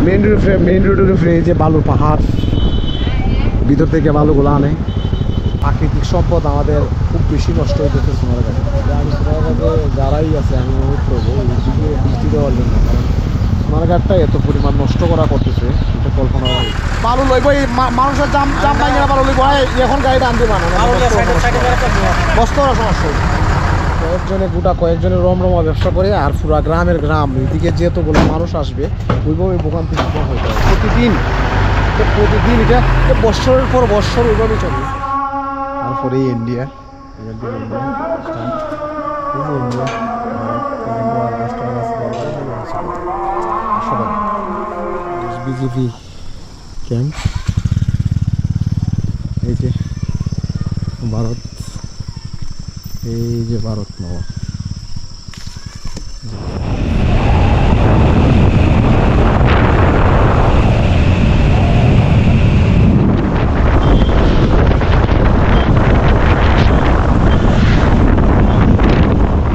Main রোডের উপরে এই যে বালুর পাহাড়, ভিতর থেকে বালুগুলো আনে। প্রাকৃতিক সম্পদ আমাদের খুব বেশি নষ্ট হইতেছে সোনারগাঁয়ে। আমি সোনারগাঁয়ে যারাই আছে আমি অনুরোধ করবো এইদিকে বৃষ্টি দেওয়ার জন্য, কারণ সোনারগাঁটা এত পরিমাণ নষ্ট করা করতেছে এটা কল্পনা হয়। বালু লইব মানুষের জাম ভাঙে না, বালু লইব এখন গাড়িটা আনতে পারে বস্ত সমস্যা। কয়েকজনের রমরমা ব্যবসা করে আর পুরা গ্রাম এদিকে যেহেতুগুলো মানুষ আসবে ওইভাবে ভোগান্তি হতে হয় প্রতিদিন এটা বৎসরের পর বৎসর ওইভাবে চলে। তারপরে ইন্ডিয়া বিজেপি ক্যাম্প, এই যে ভারত, এই যে ভারত নব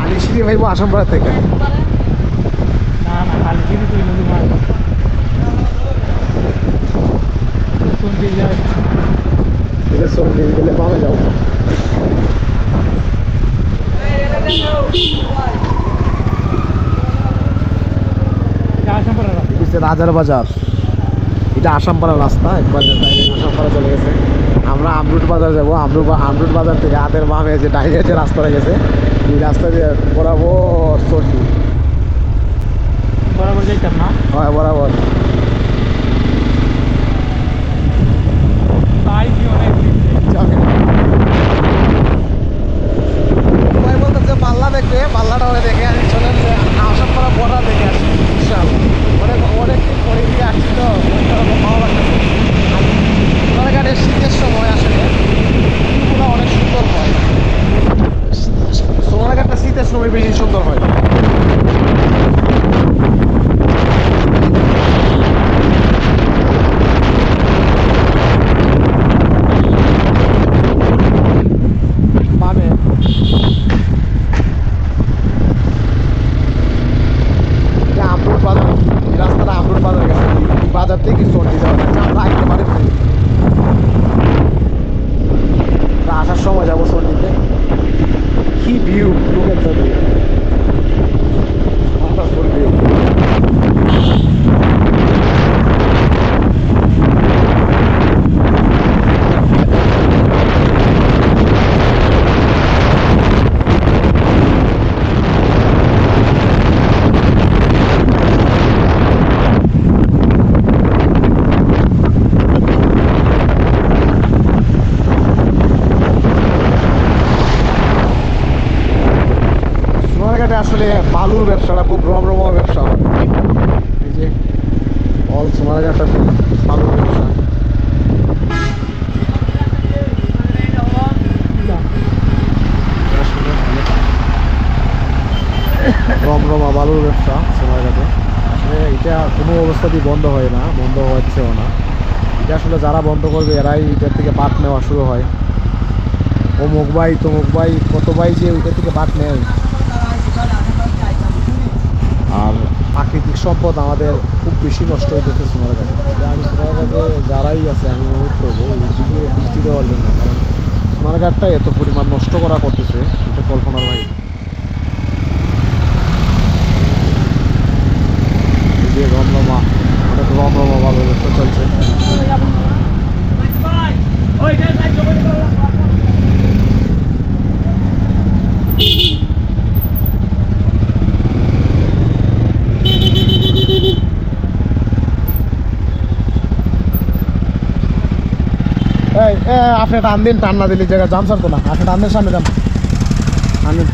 আলিশিরি ভাইবো আসামপাড়া থেকে। পাওয়া যাও রাজার বাজার, এটা আসামপাড়ার রাস্তা। একবার আসামপাড়া চলে গেছে। আমরা আমরুট বাজার যাবো। আমরুট বাজার থেকে হাতের বামে যে ডাইরেক্ট যে রাস্তাটা গেছে এই রাস্তা দিয়ে বরাবর চটি বরাবর যাইতাম না। হয় বরাবর বলতেছে পাল্লা দেখে, পাল্লাটা ওরা দেখে আমি চলে আসামপাড়া বর্ডার দেখে আসি। বিশাল অনেকদিন পরে দিয়ে আসছি তো ভালো লাগতেছে। সোনারগাঁয়ের শীতের সময় আসলে ফুলগুলো অনেক সুন্দর হয়। সোনারগাঁটা শীতের সময় বেশি সুন্দর হয়। বাজার থেকে চন্ডি যাওয়া আমরা একেবারে আসার সময় যাবো চন্ডিতে। কি ভিউ লোকের জন্য আসলে বালুর ব্যবসাটা খুব রমরমা ব্যবসা হয়। এই যে অল সোনারগাঁটা বালুর ব্যবসা। রমরমা বালুর ব্যবসা সোনারগাঁতে আসলে এটা কোনো অবস্থাতেই বন্ধ হয় না, বন্ধ হচ্ছেও না। এটা আসলে যারা বন্ধ করবে এরাই এটার থেকে বাদ নেওয়া শুরু হয়। অমুক ভাই তমুক ভাই কত ভাই যে ওইটার থেকে বাদ নেয়। আর প্রাকৃতিক সম্পদ আমাদের খুব বেশি নষ্ট হইতেছে সোনারগাঁয়ে। আমি সোনারগাঁয়ে যারাই আছে আমি অনুরোধ করবো এইদিকে বৃষ্টি দেওয়ার জন্য, কারণ সোনারগাঁটা এত পরিমাণ নষ্ট করা করতেছে এটা কল্পনার বাইরে। এই যে রমরমা, অনেক রমরমা ভালো ব্যবসা চলছে। আপনি টান দিন, টান না দিলে জায়গা জাম ছাড়তো না। আপনি টান দিন, সামনে যান আনেন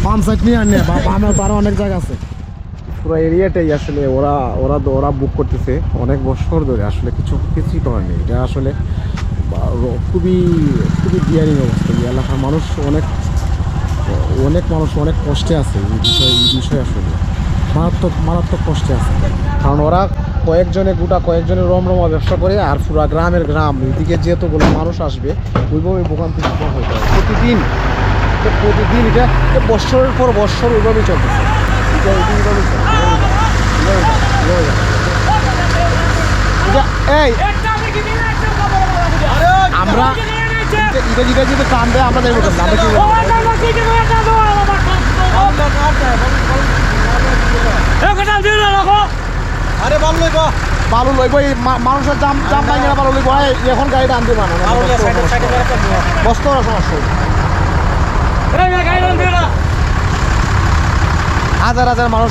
পাম্প সাইড নিয়ে আনে বা আমার তো আরও অনেক জায়গা আছে। পুরো এরিয়াটাই আসলে ওরা বুক করতেছে অনেক বছর ধরে। আসলে কিছুই করার নেই। এটা আসলে খুবই ডিয়ারিং অবস্থা। এই এলাকার মানুষ অনেক কষ্টে আছে। এই বিষয়ে আসলে মারাত্মক কষ্টে আছে, কারণ ওরা কয়েকজনের রমরমা ব্যবসা করে আর পুরা গ্রাম এদিকে যেহেতুগুলো মানুষ আসবে ওইভাবে ভোগান্তি হতে হয় প্রতিদিন এটা বৎসরের পর বৎসর ওইভাবে চলতেছে। এই আমরা এটা যদি টান দেয় আমরা যাই বলতাম আমরা কি আরে বালু লইব এই মানুষের জাম জাম পাই না বালু লইব এখন গাড়িটা আনতে পারে না বস্ত সমস্যা হাজার হাজার মানুষ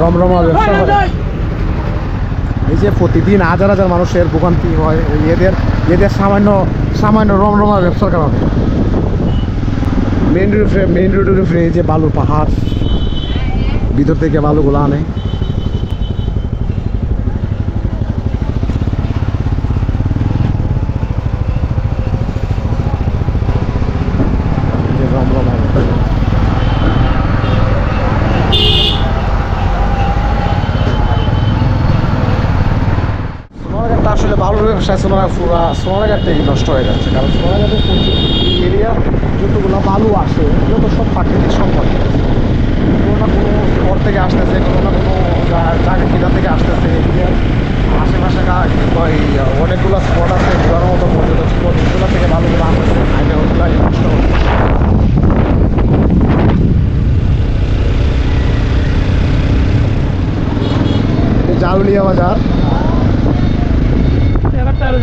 রমরমা ব্যবসা করে এই যে প্রতিদিন হাজার হাজার মানুষের ভোগান্তি হয় ওই এদের এদের সামান্য সামান্য রমরমা ব্যবসার কারণে মেইন রোডের উপরে এই যে বালুর পাহাড় ভিতর থেকে বালুগুলো আনে আসলে বালুর ব্যবসায় সোনারঘাটটাই নষ্ট হয়ে যাচ্ছে কারণ সোনারঘাটের এরিয়া যতগুলো বালু আসে এগুলো তো সব প্রাকৃতিক সম্পদ কোনো না কোনো স্তর থেকে আসতেছে কোনো না কোনো জায়গা কিনা থেকে আসতেছে এরিয়ার আশেপাশে অনেকগুলো স্পট আছে ঘোরার মতো পর্যটক স্পট এগুলো থেকে বালুগুলো আসতেছে আইনে ওগুলো নষ্ট হচ্ছে জালুলিয়া বাজার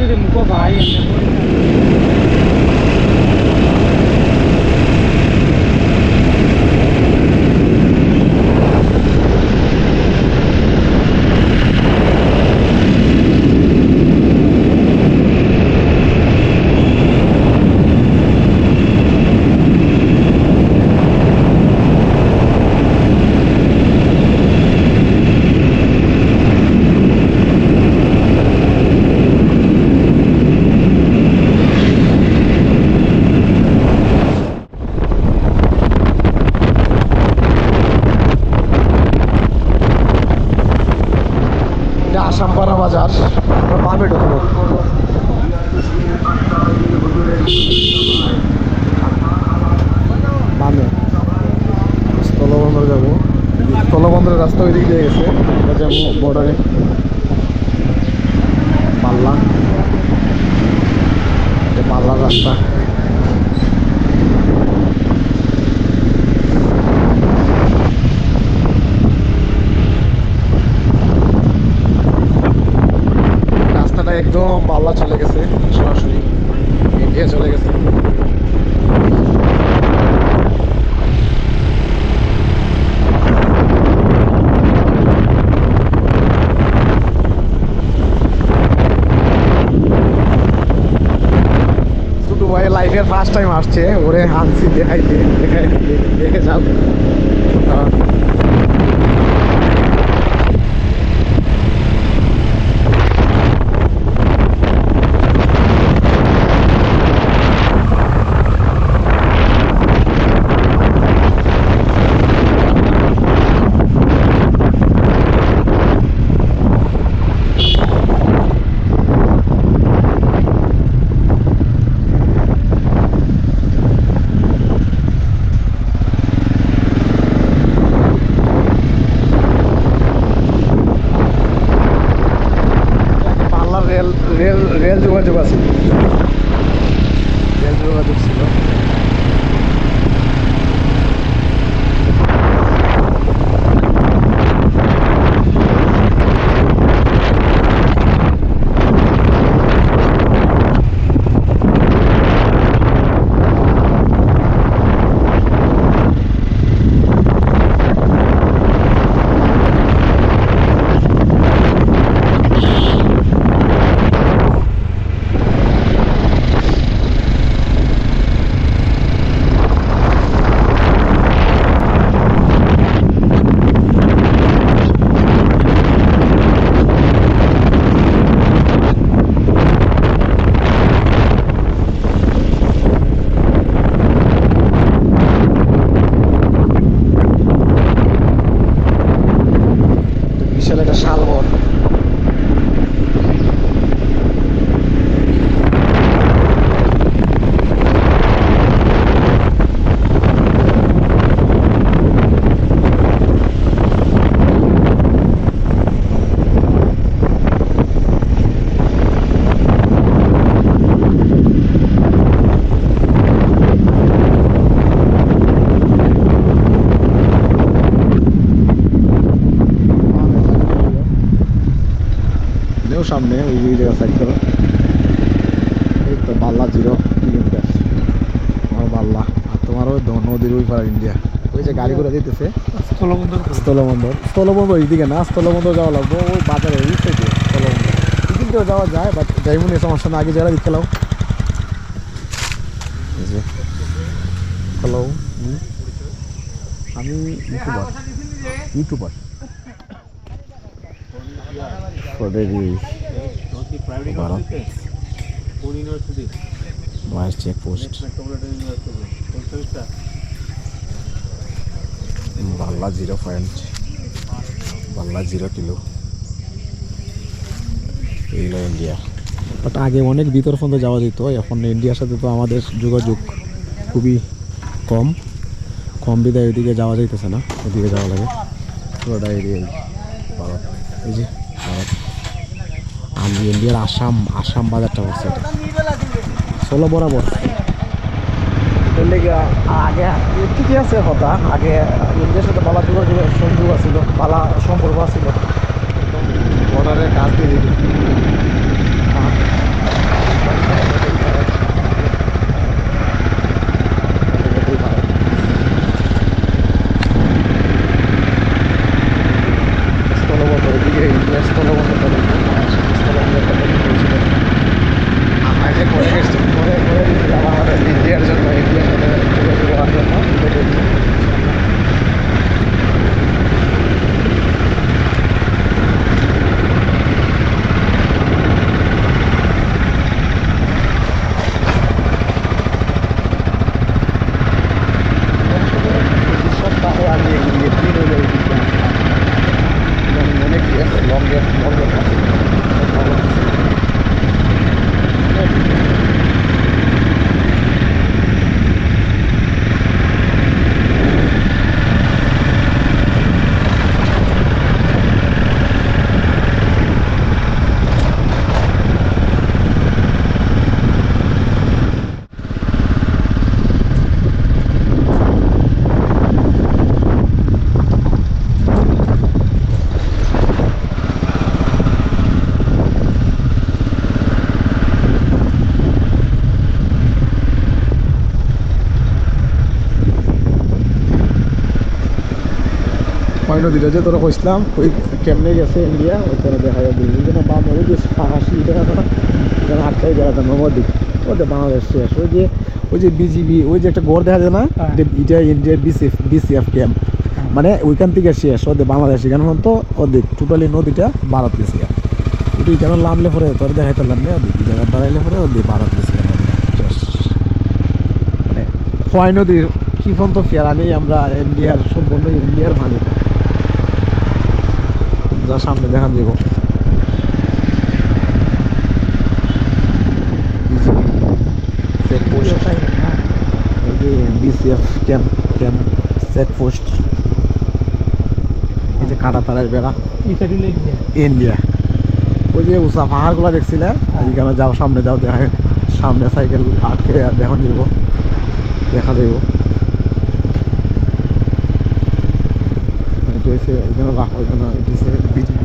যদি মুখ ভাই আসামপাড়া বাজার আমরা পাবে ঢুকবো বামে স্থলবন্দর যাবো স্থলবন্দরের রাস্তা ওই দিক দিয়ে গেছে আমরা যাবো বর্ডারে পাল্লা পাল্লার রাস্তা একদম পাল্লা চলে গেছে সরাসরি ইন্ডিয়া চলে গেছে ছোট ভাই লাইফের ফার্স্ট টাইম আসছে ওরে হানছি দেখাইতে দেখে যাও সামনে ওই জায়গা সাইড করো। এই তো বাল্লা 0 কিলোমিটার আমার বাল্লা। আর তোমারও নদীর ওই পাড়া ইন্ডিয়া। ওই যে গাড়ি করে দিতেছে স্থলবন্দর এইদিকে না, স্থলবন্দর যাওয়া লাগবে ওই বাজারে এই সাইডে স্থলবন্দর এদিকেও যাওয়া যায়, বাট যাই মনে সমস্যা না। আগে যারা দেখতে লাও হ্যালো, আমি ইউটিউবার ভারত নয়েস চেকপোস্ট বাল্লা 0 পয়েন্ট, বাল্লা 0 কিলো। এইগুলো ইন্ডিয়া। বাট আগে অনেক ভিতর পর্যন্ত যাওয়া যেত, এখন ইন্ডিয়ার সাথে তো আমাদের যোগাযোগ খুবই কম বিদায় ওইদিকে যাওয়া যাইতেছে না, ওইদিকে যাওয়া লাগে পুরোটা এরিয়াই ভারত। এই যে ভারত আমি ইন্ডিয়ার আসাম বাজারটা করছে এটা 16 বরাবর। আগে ঠিকই আছে কথা, আগে ইন্ডিয়ার সাথে ভালো সংযোগ আছিল, ভালো সম্পর্ক আছিল, বর্ডারের কাজ দিয়ে ইন্ডিয়ার জন্য ইন্ডিয়ার জন্য সপ্তাহে আমি এগিয়ে দিন হলে অনেক লঙ্গের নদীটা যে তোরা কইসলাম ওই কেমনে গেছে ইন্ডিয়া ওইখানে দেখা যাবে যেন বাম ওই যে হাসি দেখা যায় যেন আটটাই দেখা যায় নবদ্বীপ ওদের বাংলাদেশ শেষ। ওই যে বিজিবি ওই যে একটা ঘর দেখা যায় না, এটা ইন্ডিয়ার বিসিএফ ক্যাম্প, মানে ওইখান থেকে শেষ ওদের বাংলাদেশ। এখানে তো ওদের টোটালি নদীটা ভারত গেছে, ওই কেন নামলে পরে তোর দেখাইতে নামলে ওদের জায়গা দাঁড়াইলে পরে ওদের ভারত গেছে। মানে খোয়াই নদীর কি পর্যন্ত ফেরা নেই আমরা ইন্ডিয়ার সম্পূর্ণ ইন্ডিয়ার মালিক যা সামনে দেখান যাব। বিসিএফ ক্যাম্প চেকপোস্ট, এই যে কাঁটাতারের বেড়া ইন্ডিয়া। ওই যে উষা পাহাড়গুলো দেখছিলে এইখানে যাও, সামনে যাও, দেখা সামনে সাইকেল আটকে দেখান যাব, দেখা দেব। এখানে রাখা ওইখানে বিজেপি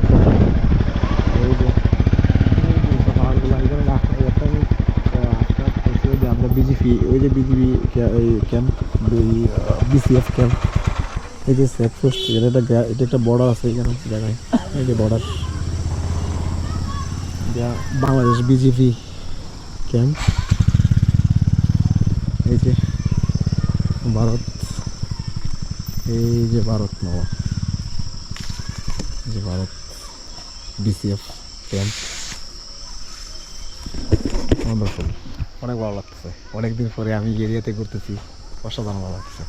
আমরা বিজেপি ওই যে বিজেপি ক্যাম্প বিসিএফ ক্যাম্প, এই যে চেকপোস্ট এটা একটা বর্ডার আছে এখানে জায়গায়, এই যে বর্ডার বাংলাদেশ বিজেপি ক্যাম্প, এই যে ভারত, এই যে ভারত নওয়া, যে ভারত বিসিএফ ক্যাম্প। ওয়ান্ডারফুল, অনেক ভালো লাগতেছে, অনেকদিন পরে আমি এরিয়াতে ঘুরতেছি, অসাধারণ ভালো লাগতেছে।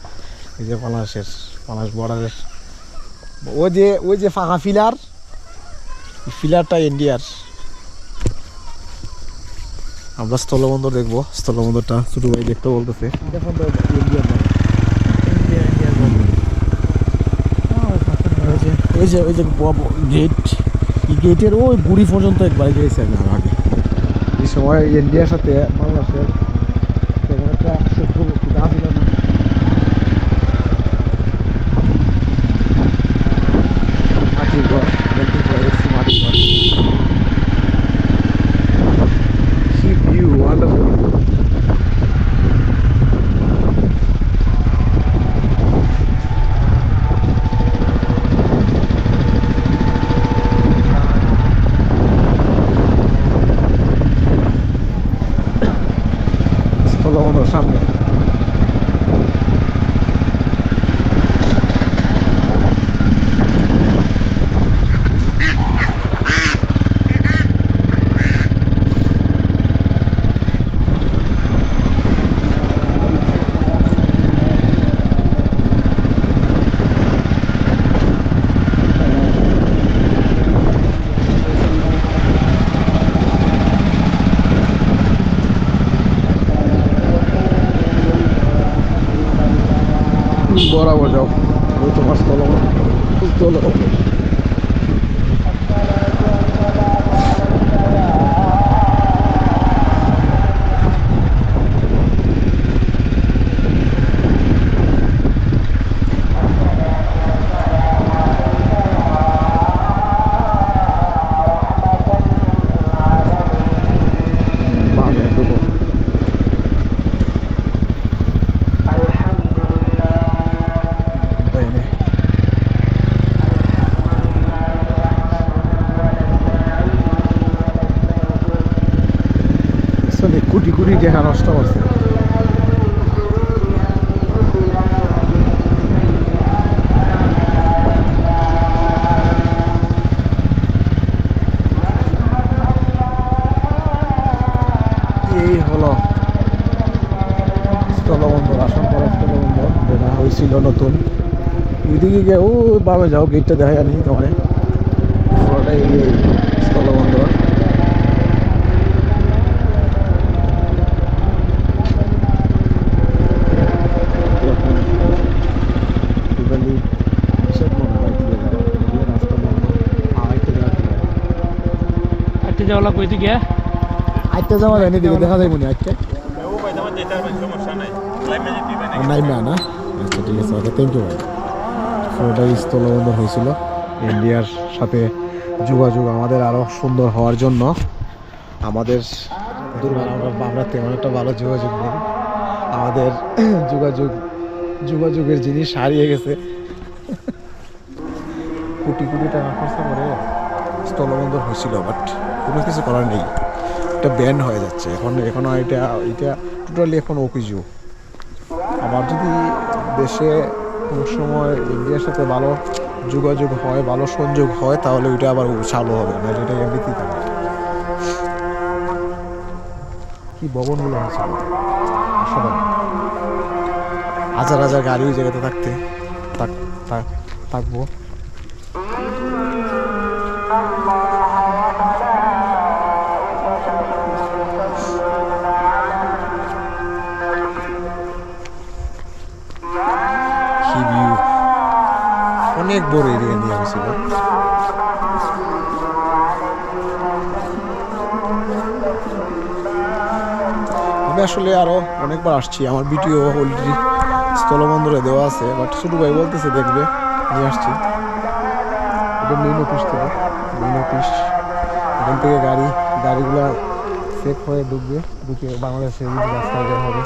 এই যে বাংলাদেশ বর্ডারের ওই যে ফাঁকা ফিলারটা ইন্ডিয়ার। আমরা স্থলবন্দর দেখবো, স্থলবন্দরটা ছোট ভাই দেখতে বলতেছে। ওই যে গেট, এই গেটের ওই বুড়ি পর্যন্ত একবার গিয়েছে আমি আগে। এই সময় ইন্ডিয়ার সাথে বাংলাদেশের তেমন একটা শত্রু ছিল না। মাটির ঘর, মাটির ঘর। স্থলবন্দর সামনে। বরাবর যাও, ওই তোমার স্থলবন্দর। কোটি কোটি টাকা নষ্ট করছে। এই হলো স্থলবন্দর, আসামপাড়া স্থলবন্দর, যেটা হয়েছিল নতুন। ওইদিকে গিয়ে ও বামে যাও, গেটটা দেখা জানি তোমার স্থলবন্দর। যাওয়া লাগবে এদিকে। আইতে যাওয়া যায়নি, দিকে দেখা যাইব নি আজকে নাই না। আচ্ছা ঠিক আছে, ওকে থ্যাংক ইউ ভাই। ওটাই স্থলবন্দর হয়েছিল ইন্ডিয়ার সাথে যোগাযোগ আমাদের আরও সুন্দর হওয়ার জন্য। আমাদের আমরা তেমন একটা ভালো যোগাযোগ নেই, আমাদের যোগাযোগের জিনিস হারিয়ে গেছে। কোটি কোটি টাকা খরচা করে স্থলবন্দর হয়েছিল, বাট কোনো কিছু করার নেই, এটা ব্যান্ড হয়ে যাচ্ছে এখন এটা টোটালি এখন অভিযোগ। আমার যদি দেশে কোনো সময় ইন্ডিয়ার সাথে ভালো যোগাযোগ হয়, ভালো সংযোগ হয়, তাহলে ওইটা আবার চালু হবে না, এটা এমনিতেই থাকে। কি ভবনগুলো হয়েছে, হাজার হাজার গাড়ি ওই জায়গাতে থাকবো। অনেক বড় এরিয়া নিয়ে হয়েছিল। আমি আসলে আরো অনেকবার আসছি, আমার ভিডিও অলরেডি স্থলবন্দরে দেওয়া আছে, বাট ছোটো ভাই বলতেছে দেখবে, নিয়ে আসছি। এটা মেইন অফিস থেকে, এখান থেকে গাড়িগুলা চেক হয়ে ঢুকে বাংলাদেশের রাস্তায় বের হবে।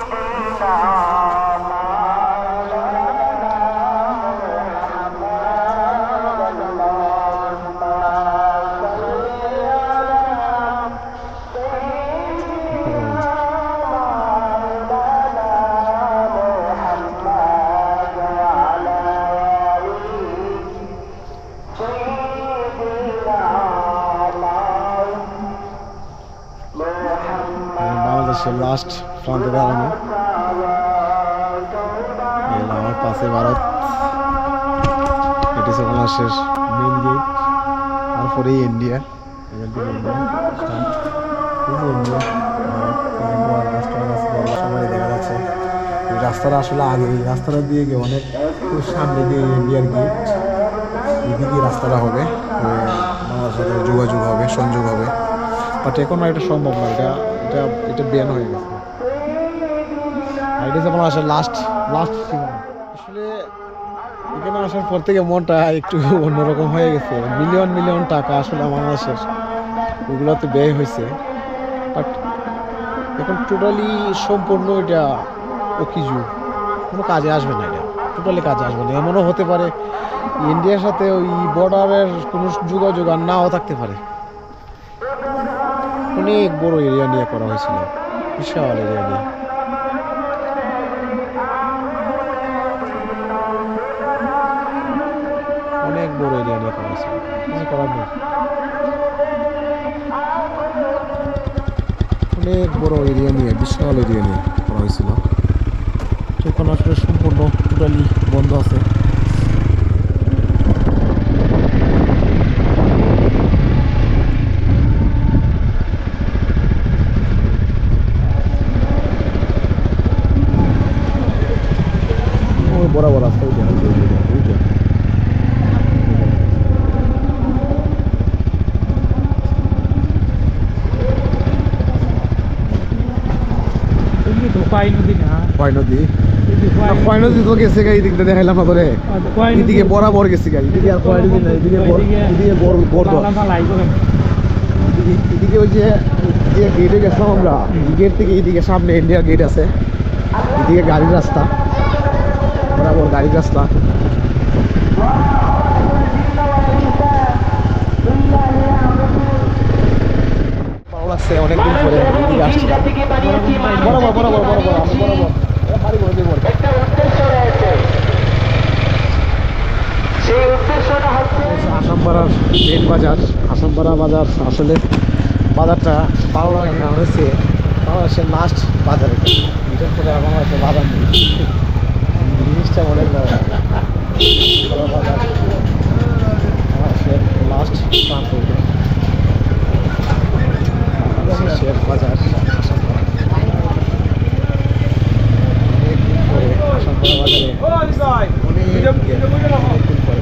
বাংলাদেশের লাস্ট প্রান্তে দাঁড়ানো, আমার পাশে ভারত, এটি বাংলাদেশের মেন গেট, তারপরে ইন্ডিয়া, দেখা যাচ্ছে রাস্তাটা আসলে আগে, এই রাস্তাটা দিয়ে গিয়ে অনেক সামনে দিয়ে ইন্ডিয়ার গেট, এদিকে রাস্তাটা হবে, বাংলাদেশের সাথে যোগাযোগ হবে, সংযোগ হবে, বাট এখন এটা সম্ভব না, এটা ব্যান হয়ে গেছে। আর এটা যখন আসে লাস্ট সীমা, আসলে এখানে আসার পর থেকে মনটা একটু অন্যরকম হয়ে গেছে। মিলিয়ন টাকা আসলে বাংলাদেশের ওইগুলোতে ব্যয় হয়েছে, বাট এখন টোটালি সম্পূর্ণ এটা অকিজু, কোনো কাজে আসবে না, এটা টোটালি কাজে আসবে না। এমনও হতে পারে ইন্ডিয়ার সাথে ওই বর্ডারের কোনো যোগাযোগ আর নাও থাকতে পারে। অনেক বড় এরিয়া নিয়ে করা হয়েছিল, বিশাল এরিয়া নিয়ে। অনেক বড় এরিয়া নিয়ে, বিশাল এরিয়া নিয়ে করা হয়েছিল। তো এখন আসলে সম্পূর্ণ টোটালি বন্ধ আছে। ওই বড় বড় রাস্তা ওইটা ওইটা এমনি তো কয় নদী না কয় নদী, এই যে কয় নদী তো গেছে গা, এই দিকটা দেখাইলাম না তোরে, কয় নদী এদিকে বরাবর গেছে গা, এদিকে আর কয় নদী না, এদিকে এদিকে বড় এদিকে ওই যে গেটে গেছিলাম আমরা, গেট থেকে এইদিকে সামনে ইন্ডিয়া গেট আছে, এদিকে গাড়ির রাস্তা, বরাবর গাড়ির রাস্তা। ভালো লাগছে অনেকদিন পরে এদিকে আসছিলাম। বরাবর বরাবর বরাবর আমি বরাবর বাড়ি করে দেবো। আসামপাড়ার মেন বাজার, আসামপাড়া বাজার আসলে বাজারটা ভালো লাগে না, হয়েছে বাংলাদেশের লাস্ট বাজার, বিশেষ করে বাংলাদেশের বাজার নেই, জিনিসটা অনেক বড় বাজার, বাংলাদেশের লাস্ট প্রান্ত শেষ বাজার আসামপাড়া। অনেকদিন পরে আসামপাড়া বাজারে অনেকদিন পরে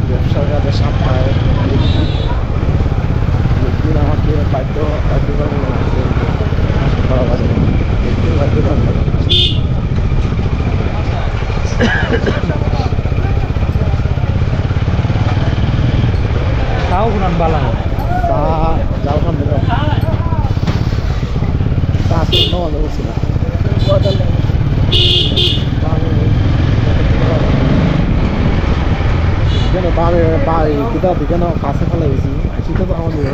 ব্যবসার কাজে সাপ্তাহে একদিন আমাকে বাধ্যতামূলক করা বাজারে, একদিন বাধ্যতামূলক। তাও গুণান বালা তা যাও সামনে যাও, তা আসলে নেওয়া যাচ্ছে না। কেন বামে কিতাব কেন কাছে ফেলে গেছি, সেটা তো আমাদের